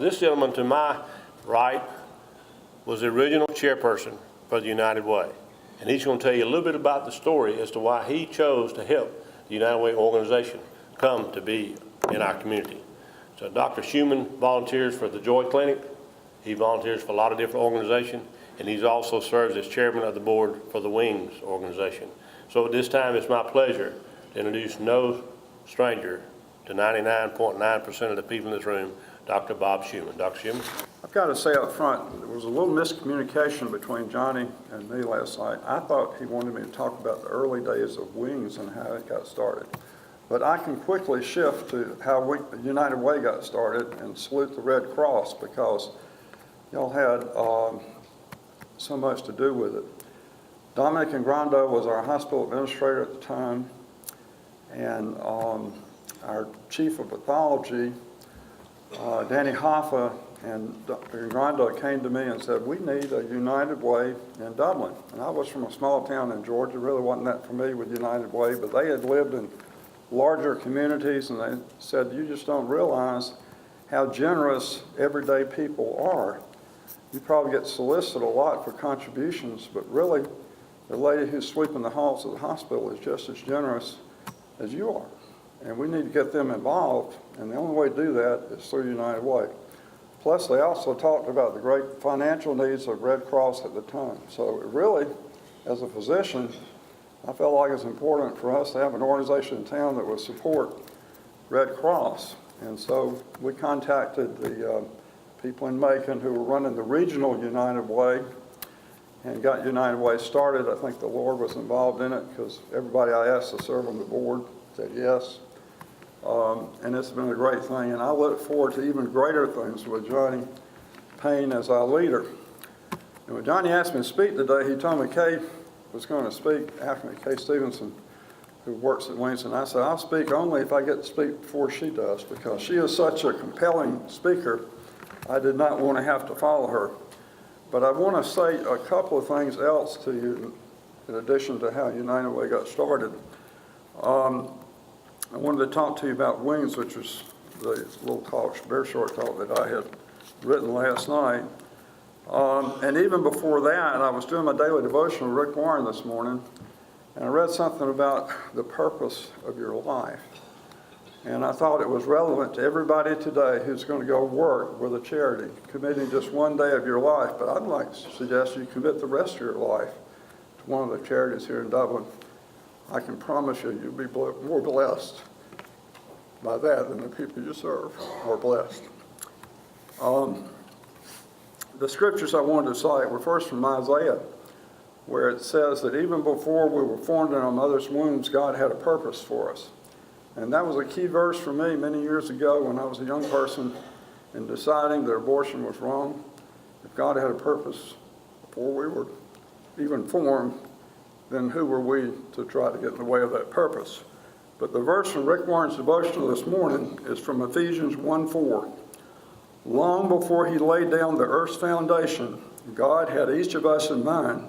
This gentleman to my right was the original chairperson for the United Way. And he's going to tell you a little bit about the story as to why he chose to help the United Way organization come to be in our community. So Dr. Schumann volunteers for the Joy Clinic. He volunteers for a lot of different organizations, and he also serves as chairman of the board for the Wings organization. So at this time, it's my pleasure to introduce no stranger to 99.9% of the people in this room, Dr. Bob Schumann. Dr. Schumann. I've got to say up front, there was a little miscommunication between Johnny and me last night. I thought he wanted me to talk about the early days of Wings and how it got started. But I can quickly shift to how United Way got started and salute the Red Cross, because y'all had so much to do with it. Dominic Ingrando was our hospital administrator at the time, and our chief of pathology, Danny Hoffa, and Dr. Ingrando came to me and said, we need a United Way in Dublin. And I was from a small town in Georgia, really wasn't that familiar with United Way, but they had lived in larger communities, and they said, you just don't realize how generous everyday people are. You probably get solicited a lot for contributions, but really the lady who's sweeping the halls of the hospital is just as generous as you are. And we need to get them involved, and the only way to do that is through United Way. Plus, they also talked about the great financial needs of Red Cross at the time. So really, as a physician, I felt like it's important for us to have an organization in town that would support Red Cross. And so we contacted the people in Macon who were running the regional United Way and got United Way started. I think the Lord was involved in it, because everybody I asked to serve on the board said yes. And it's been a great thing. And I look forward to even greater things with Johnny Payne as our leader. And when Johnny asked me to speak today, he told me Kay was going to speak after me, Kay Stevenson, who works at Wings. And I said, I'll speak only if I get to speak before she does, because she is such a compelling speaker. I did not want to have to follow her. But I want to say a couple of things else to you in addition to how United Way got started. I wanted to talk to you about Wings, which was the little talk, very short talk that I had written last night. And even before that, I was doing my daily devotion with Rick Warren this morning, and I read something about the purpose of your life. And I thought it was relevant to everybody today who's going to go work with a charity, committing just one day of your life. But I'd like to suggest you commit the rest of your life to one of the charities here in Dublin. I can promise you, you'll be more blessed by that than the people you serve are blessed. The scriptures I wanted to cite were first from Isaiah, where it says that even before we were formed in our mother's wombs, God had a purpose for us. And that was a key verse for me many years ago when I was a young person in deciding that abortion was wrong. If God had a purpose before we were even formed, then who were we to try to get in the way of that purpose? But the verse from Rick Warren's devotional this morning is from Ephesians 1:4. Long before he laid down the earth's foundation, God had each of us in mind.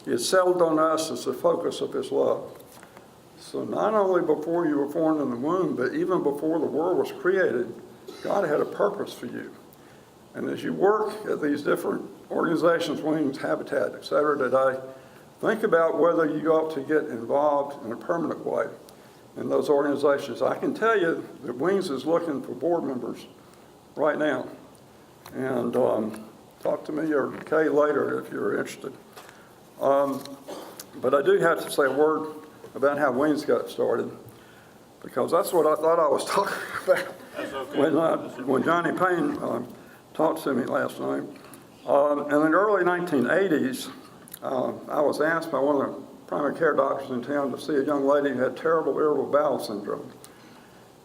He had settled on us as the focus of his love. So not only before you were formed in the womb, but even before the world was created, God had a purpose for you. And as you work at these different organizations, Wings, Habitat, etc. today, think about whether you ought to get involved in a permanent way in those organizations. I can tell you that Wings is looking for board members right now. And talk to me or Kay later if you're interested. But I do have to say a word about how Wings got started, because that's what I thought I was talking about when Johnny Payne talked to me last night. In the early 1980s, I was asked by one of the primary care doctors in town to see a young lady who had terrible irritable bowel syndrome.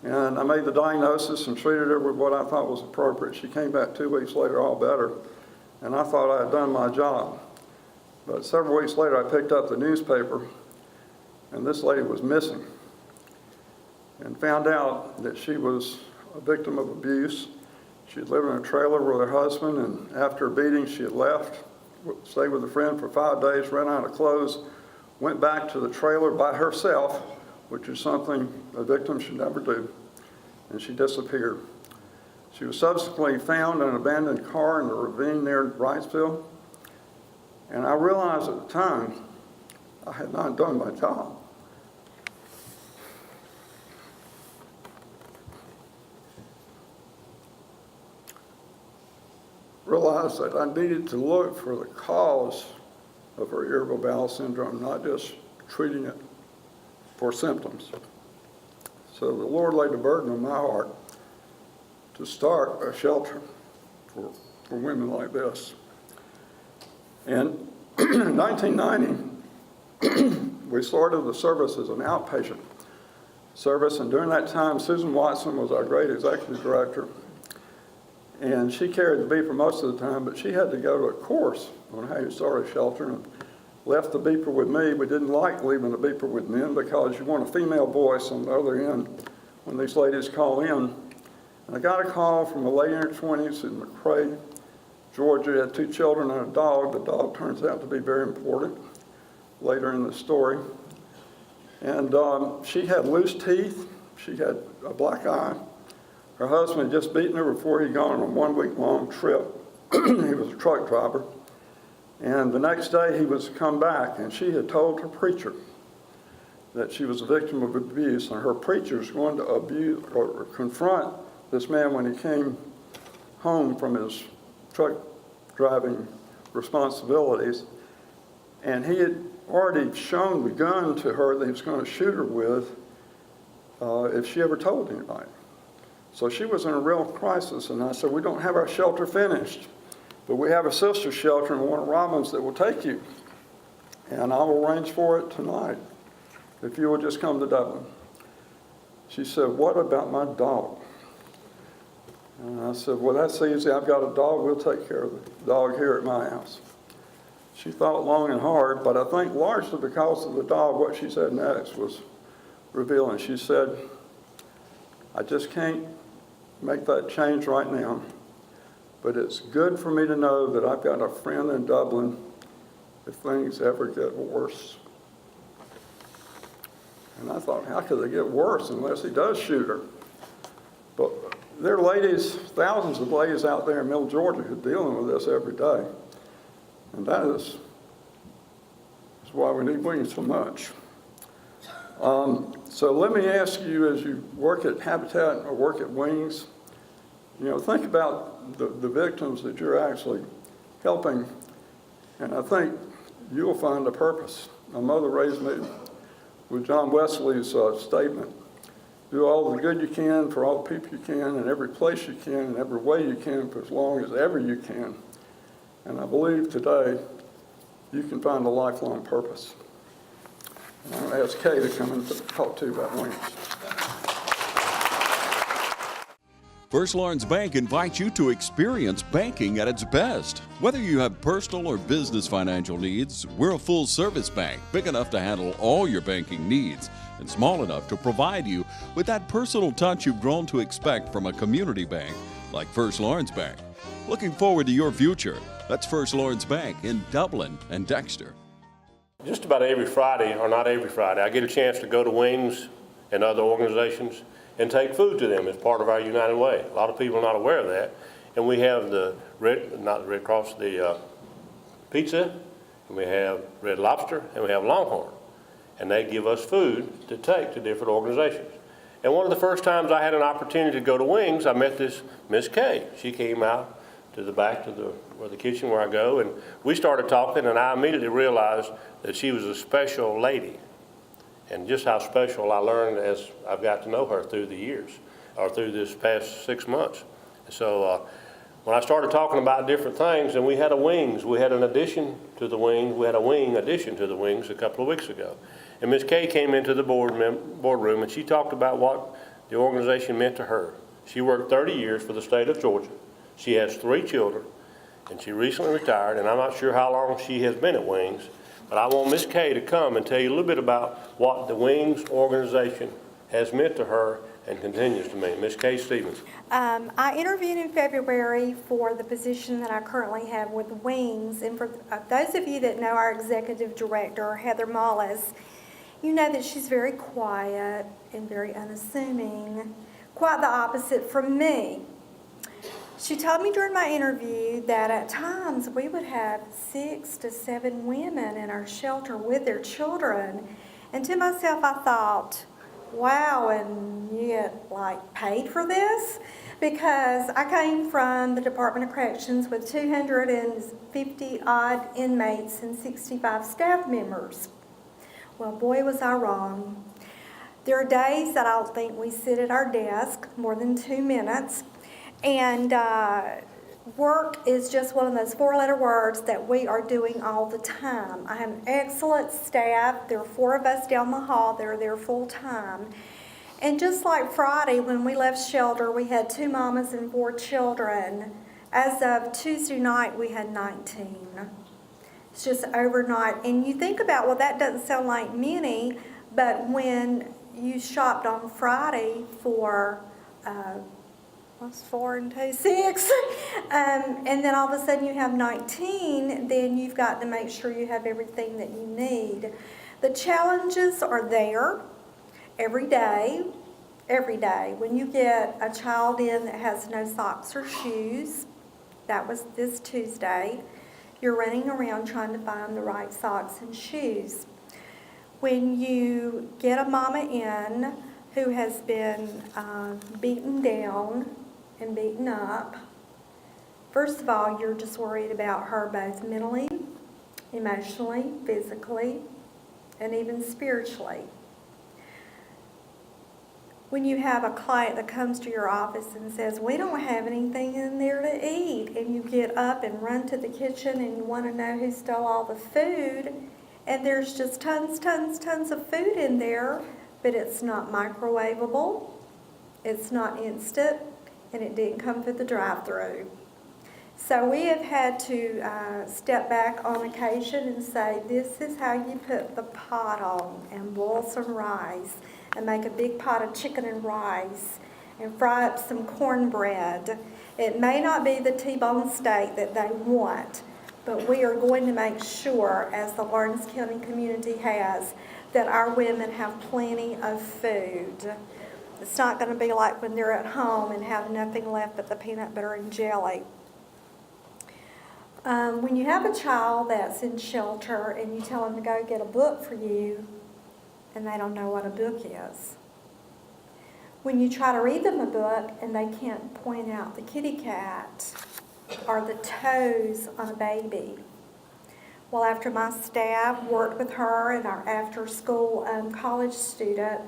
And I made the diagnosis and treated her with what I thought was appropriate. She came back 2 weeks later, all better, and I thought I had done my job. But several weeks later, I picked up the newspaper, and this lady was missing, and found out that she was a victim of abuse. She had lived in a trailer with her husband, and after a beating, she had left, stayed with a friend for 5 days, ran out of clothes, went back to the trailer by herself, which is something a victim should never do, and she disappeared. She was subsequently found in an abandoned car in a ravine near Wrightsville. And I realized at the time I had not done my job. Realized that I needed to look for the cause of her irritable bowel syndrome, not just treating it for symptoms. So the Lord laid a burden on my heart to start a shelter for women like this. And in 1990, we started the service as an outpatient service, and during that time, Susan Watson was our great executive director, and she carried the beeper most of the time, but she had to go to a course on how you start a shelter, and left the beeper with me. We didn't like leaving the beeper with men because you want a female voice on the other end when these ladies call in. And I got a call from a lady in her 20s in McRae, Georgia, had 2 children and a dog. The dog turns out to be very important later in the story. And she had loose teeth. She had a black eye. Her husband had just beaten her before he'd gone on a 1-week-long trip. He was a truck driver. And the next day he was come back, and she had told her preacher that she was a victim of abuse, and her preacher was going to abuse or confront this man when he came home from his truck driving responsibilities. And he had already shown the gun to her that he was going to shoot her with if she ever told anybody. So she was in a real crisis, and I said, we don't have our shelter finished, but we have a sister shelter in Warner Robins that will take you, and I will arrange for it tonight if you will just come to Dublin. She said, what about my dog? And I said, well, that's easy. I've got a dog. We'll take care of the dog here at my house. She thought long and hard, but I think largely because of the dog, what she said next was revealing. She said, I just can't make that change right now, but it's good for me to know that I've got a friend in Dublin if things ever get worse. And I thought, how could they get worse unless he does shoot her? But there are ladies, thousands of ladies out there in Middle Georgia who are dealing with this every day. And that is why we need wings so much. So let me ask you, as you work at Habitat or work at Wings, think about the victims that you're actually helping, and I think you'll find a purpose. My mother raised me with John Wesley's statement, do all the good you can for all the people you can, in every place you can, in every way you can, for as long as ever you can. And I believe today you can find a lifelong purpose. And I'm going to ask Kay to come and talk to you about Wings. First Lawrence Bank invites you to experience banking at its best. Whether you have personal or business financial needs, we're a full-service bank, big enough to handle all your banking needs and small enough to provide you with that personal touch you've grown to expect from a community bank like First Lawrence Bank. Looking forward to your future. That's First Lawrence Bank in Dublin and Dexter. Just about every Friday, or not every Friday, I get a chance to go to Wings and other organizations and take food to them as part of our United Way. A lot of people are not aware of that. And we have the Red Cross, the pizza, and we have Red Lobster, and we have Longhorn. And they give us food to take to different organizations. And one of the first times I had an opportunity to go to Wings, I met this Miss Kay. She came out to the back to the kitchen where I go, and we started talking, and I immediately realized that she was a special lady. And just how special I learned as I've got to know her through the years, or through this past 6 months. So when I started talking about different things, and we had a Wings, we had an addition to the Wings, we had a wing addition to the Wings a couple of weeks ago. And Ms. Kay came into the boardroom, and she talked about what the organization meant to her. She worked 30 years for the state of Georgia. She has 3 children, and she recently retired, and I'm not sure how long she has been at Wings. But I want Ms. Kay to come and tell you a little bit about what the Wings organization has meant to her and continues to mean. Ms. Kay Stevens. I interviewed in February for the position that I currently have with Wings. And for those of you that know our executive director, Heather Mollis, you know that she's very quiet and very unassuming, quite the opposite from me. She told me during my interview that at times we would have 6 to 7 women in our shelter with their children. And to myself, I thought, wow, and you get like paid for this? Because I came from the Department of Corrections with 250 odd inmates and 65 staff members. Well, boy, was I wrong. There are days that I don't think we sit at our desk more than 2 minutes. And work is just one of those 4-letter words that we are doing all the time. I have an excellent staff. There are 4 of us down the hall that are there full time. And just like Friday, when we left shelter, we had 2 mamas and 4 children. As of Tuesday night, we had 19. It's just overnight. And you think about, well, that doesn't sound like many, but when you shopped on Friday for, what's 4 and 2, 6, and then all of a sudden you have 19, then you've got to make sure you have everything that you need. The challenges are there. Every day, when you get a child in that has no socks or shoes, that was this Tuesday, you're running around trying to find the right socks and shoes. When you get a mama in who has been beaten down and beaten up, first of all, you're just worried about her both mentally, emotionally, physically, and even spiritually. When you have a client that comes to your office and says, we don't have anything in there to eat, and you get up and run to the kitchen and you want to know who stole all the food, and there's just tons of food in there, but it's not microwavable, it's not instant, and it didn't come through the drive-thru. So we have had to step back on occasion and say, this is how you put the pot on and boil some rice and make a big pot of chicken and rice and fry up some cornbread. It may not be the T-bone steak that they want, but we are going to make sure, as the Lawrence County community has, that our women have plenty of food. It's not going to be like when they're at home and have nothing left but the peanut butter and jelly. When you have a child that's in shelter and you tell them to go get a book for you, and they don't know what a book is. When you try to read them a book and they can't point out the kitty cat or the toes on a baby. Well, after my staff worked with her and our after-school college student,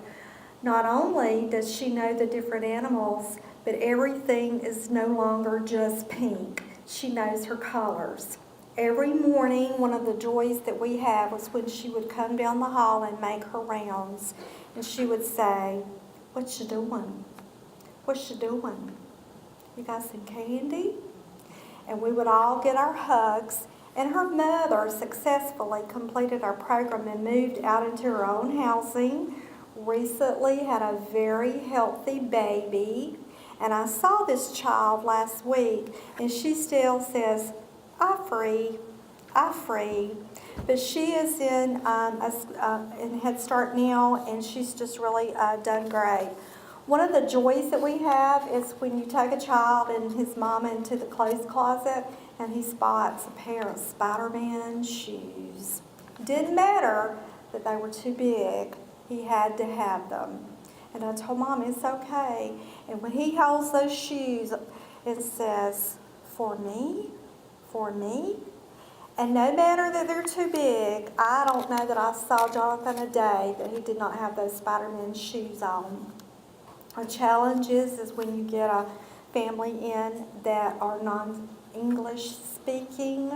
not only does she know the different animals, but everything is no longer just pink. She knows her colors. Every morning, one of the joys that we have was when she would come down the hall and make her rounds, and she would say, what you doing? What you doing? You got some candy? And we would all get our hugs, and her mother successfully completed our program and moved out into her own housing, recently had a very healthy baby, and I saw this child last week, and she still says, I free. But she is in Head Start now, and she's just really done great. One of the joys that we have is when you take a child and his mama into the clothes closet, and he spots a pair of Spider-Man shoes. Didn't matter that they were too big. He had to have them. And I told Mom, it's okay. And when he holds those shoes, it says, for me? For me? And no matter that they're too big, I don't know that I saw Jonathan a day that he did not have those Spider-Man shoes on. A challenge is when you get a family in that are non-English speaking.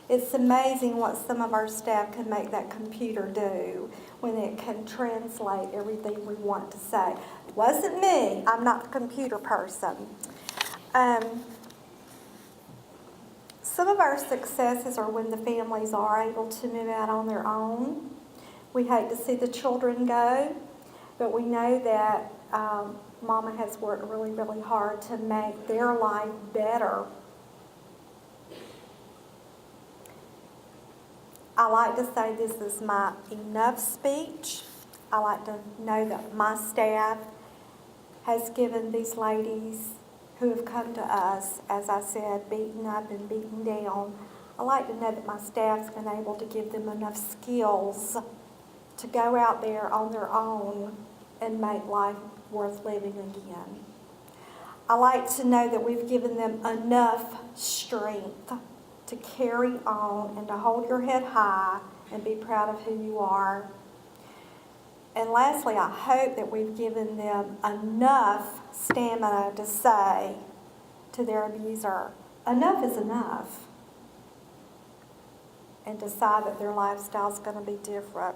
It's amazing what some of our staff can make that computer do when it can translate everything we want to say. It wasn't me. I'm not the computer person. Some of our successes are when the families are able to move out on their own. We hate to see the children go, but we know that Mama has worked really, really hard to make their life better. I like to say this is my enough speech. I like to know that my staff has given these ladies who have come to us, as I said, beaten up and beaten down. I like to know that my staff's been able to give them enough skills to go out there on their own and make life worth living again. I like to know that we've given them enough strength to carry on and to hold your head high and be proud of who you are. And lastly, I hope that we've given them enough stamina to say to their abuser, enough is enough, and decide that their lifestyle's going to be different.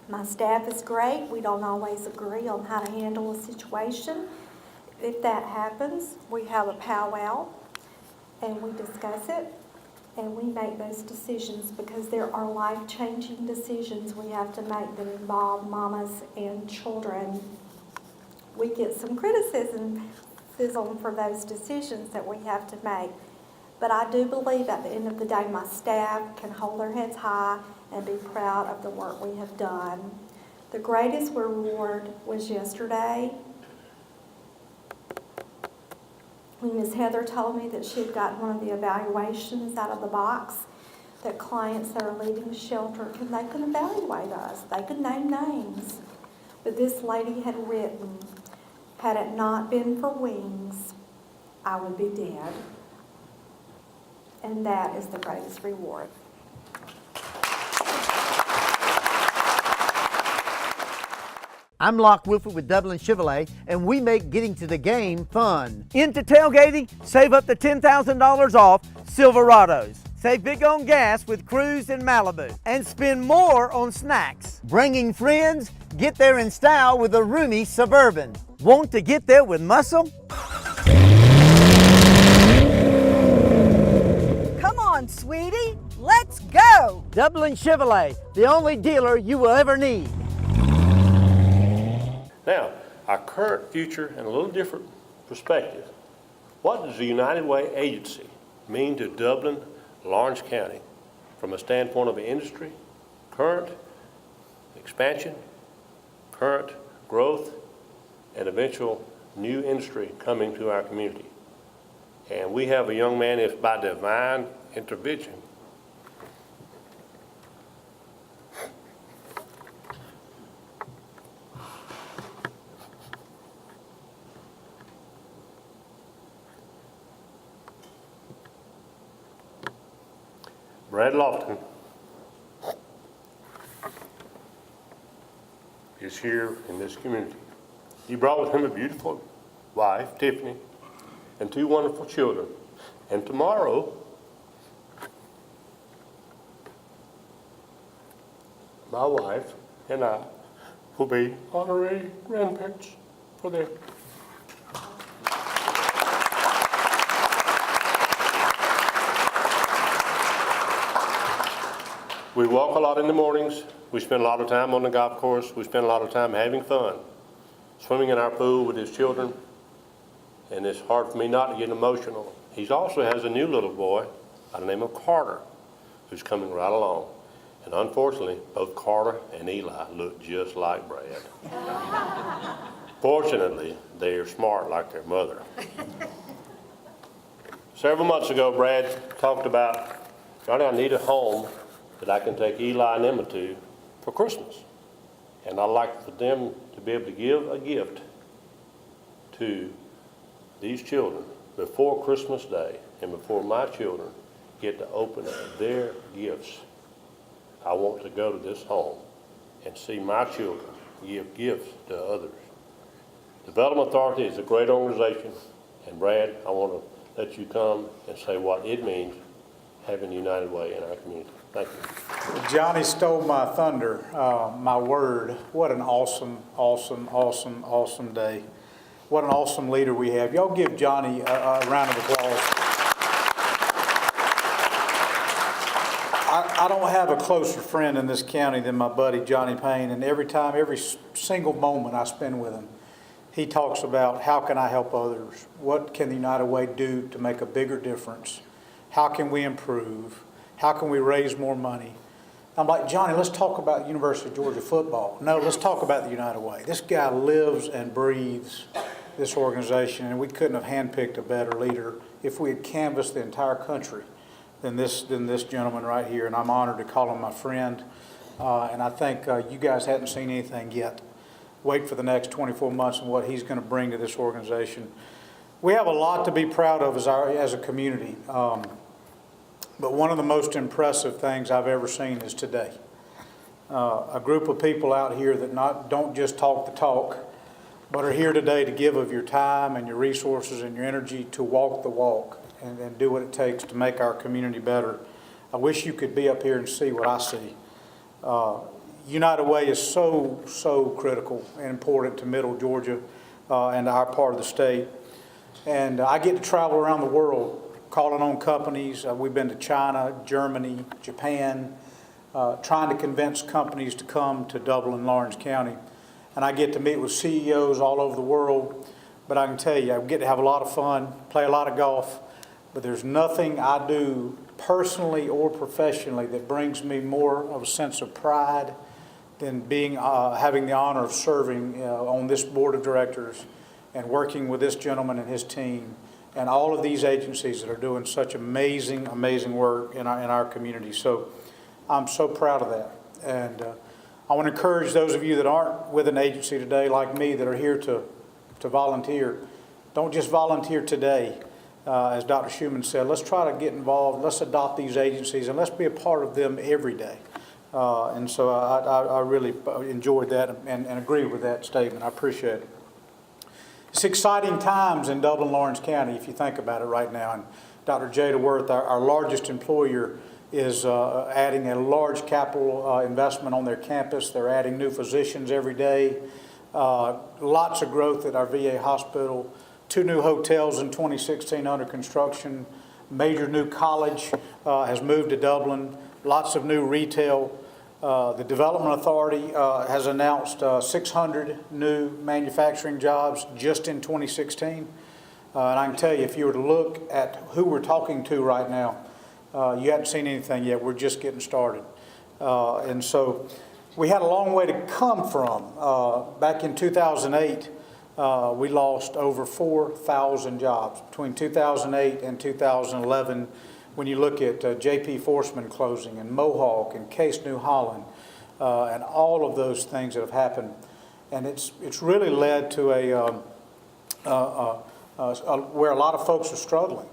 My staff is great. We don't always agree on how to handle a situation. If that happens, we have a powwow and we discuss it and we make those decisions, because there are life-changing decisions we have to make that involve mamas and children. We get some criticism for those decisions that we have to make. But I do believe at the end of the day, my staff can hold their heads high and be proud of the work we have done. The greatest reward was yesterday when Ms. Heather told me that she had gotten one of the evaluations out of the box, that clients that are leaving the shelter, they could evaluate us. They could name names. But this lady had written, had it not been for wings, I would be dead. And that is the greatest reward. I'm Locke Wilford with Dublin Chevrolet, and we make getting to the game fun. Into tailgating, save up to $10,000 off Silverados. Save big on gas with Cruise and Malibu. And spend more on snacks. Bringing friends, get there in style with a roomy Suburban. Want to get there with muscle? Come on, sweetie, let's go! Dublin Chevrolet, the only dealer you will ever need. Now, our current, future, and a little different perspective. What does the United Way agency mean to Dublin, Lawrence County, from a standpoint of the industry, current expansion, current growth, and eventual new industry coming to our community? And we have a young man that's by divine intervention. Brad Lofton is here in this community. He brought with him a beautiful wife, Tiffany, and 2 wonderful children. And tomorrow, my wife and I will be honorary grandparents for them. We walk a lot in the mornings. We spend a lot of time on the golf course. We spend a lot of time having fun, swimming in our pool with his children. And it's hard for me not to get emotional. He also has a new little boy by the name of Carter, who's coming right along. And unfortunately, both Carter and Eli look just like Brad. Fortunately, they are smart like their mother. Several months ago, Brad talked about, Johnny, I need a home that I can take Eli and Emma to for Christmas. And I'd like for them to be able to give a gift to these children before Christmas Day and before my children get to open their gifts. I want to go to this home and see my children give gifts to others. Development Authority is a great organization, and Brad, I want to let you come and say what it means having United Way in our community. Thank you. Johnny stole my thunder, my word. What an awesome, awesome, awesome, awesome day. What an awesome leader we have. Y'all give Johnny a round of applause. I don't have a closer friend in this county than my buddy Johnny Payne, and every single moment I spend with him, he talks about how can I help others? What can the United Way do to make a bigger difference? How can we improve? How can we raise more money? I'm like, Johnny, let's talk about University of Georgia football. No, let's talk about the United Way. This guy lives and breathes this organization, and we couldn't have handpicked a better leader if we had canvassed the entire country than this gentleman right here. And I'm honored to call him my friend. And I think you guys hadn't seen anything yet. Wait for the next 24 months and what he's going to bring to this organization. We have a lot to be proud of as a community. But one of the most impressive things I've ever seen is today. A group of people out here that don't just talk the talk, but are here today to give of your time and your resources and your energy to walk the walk and do what it takes to make our community better. I wish you could be up here and see what I see. United Way is so critical and important to Middle Georgia and to our part of the state. And I get to travel around the world calling on companies. We've been to China, Germany, Japan, trying to convince companies to come to Dublin, Lawrence County. And I get to meet with CEOs all over the world. But I can tell you, I get to have a lot of fun, play a lot of golf. But there's nothing I do personally or professionally that brings me more of a sense of pride than having the honor of serving on this board of directors and working with this gentleman and his team and all of these agencies that are doing such amazing work in our community. So I'm so proud of that. And I want to encourage those of you that aren't with an agency today like me that are here to volunteer. Don't just volunteer today. As Dr. Schumann said, let's try to get involved. Let's adopt these agencies and let's be a part of them every day. And so I really enjoyed that and agree with that statement. I appreciate it. It's exciting times in Dublin, Lawrence County, if you think about it right now. And Dr. Jada Worth, our largest employer, is adding a large capital investment on their campus. They're adding new physicians every day. Lots of growth at our VA hospital. 2 new hotels in 2016 under construction. Major new college has moved to Dublin. Lots of new retail. The Development Authority has announced 600 new manufacturing jobs just in 2016. And I can tell you, if you were to look at who we're talking to right now, you haven't seen anything yet. We're just getting started. And so we had a long way to come from. Back in 2008, we lost over 4,000 jobs between 2008 and 2011. When you look at J.P. Forsman closing and Mohawk and Case New Holland and all of those things that have happened. And it's really led to where a lot of folks are struggling.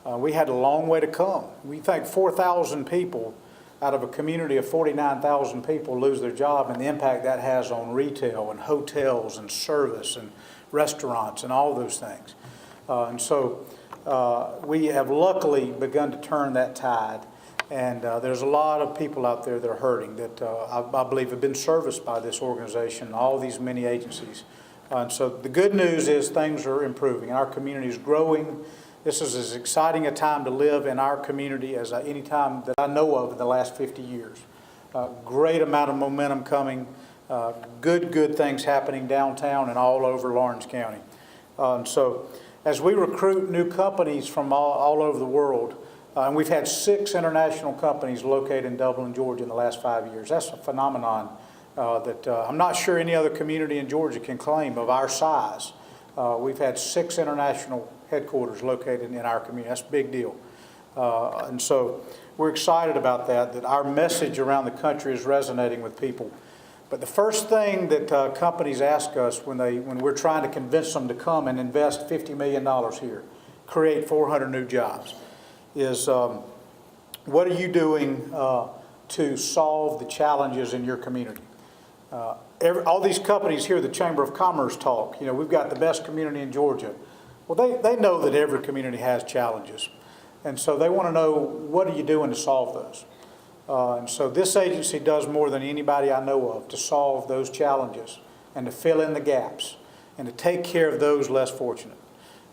We had a long way to come. We think 4,000 people out of a community of 49,000 people lose their job, and the impact that has on retail and hotels and service and restaurants and all those things. And so we have luckily begun to turn that tide, and there's a lot of people out there that are hurting that I believe have been serviced by this organization, all these many agencies. And so the good news is things are improving. Our community is growing. This is as exciting a time to live in our community as any time that I know of in the last 50 years. Great amount of momentum coming. Good things happening downtown and all over Lawrence County. And so as we recruit new companies from all over the world, and we've had 6 international companies located in Dublin, Georgia in the last 5 years. That's a phenomenon that I'm not sure any other community in Georgia can claim of our size. We've had 6 international headquarters located in our community. That's a big deal. And so we're excited about that our message around the country is resonating with people. But the first thing that companies ask us when we're trying to convince them to come and invest $50 million here, create 400 new jobs, is what are you doing to solve the challenges in your community? All these companies hear the Chamber of Commerce talk. You know, we've got the best community in Georgia. Well, they know that every community has challenges. And so they want to know, what are you doing to solve those? And so this agency does more than anybody I know of to solve those challenges and to fill in the gaps and to take care of those less fortunate.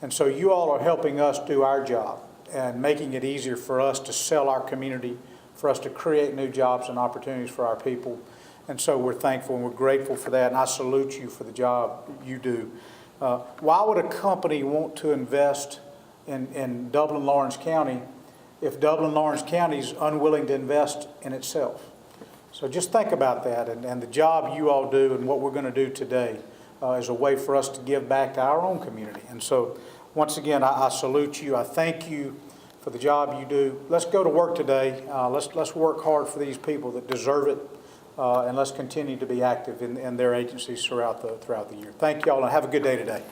And so you all are helping us do our job and making it easier for us to sell our community, for us to create new jobs and opportunities for our people. And so we're thankful and we're grateful for that, and I salute you for the job you do. Why would a company want to invest in Dublin, Lawrence County if Dublin, Lawrence County is unwilling to invest in itself? So just think about that and the job you all do and what we're going to do today as a way for us to give back to our own community. And so, once again, I salute you. I thank you for the job you do. Let's go to work today. Let's work hard for these people that deserve it, and let's continue to be active in their agencies throughout the year. Thank you all, and have a good day today.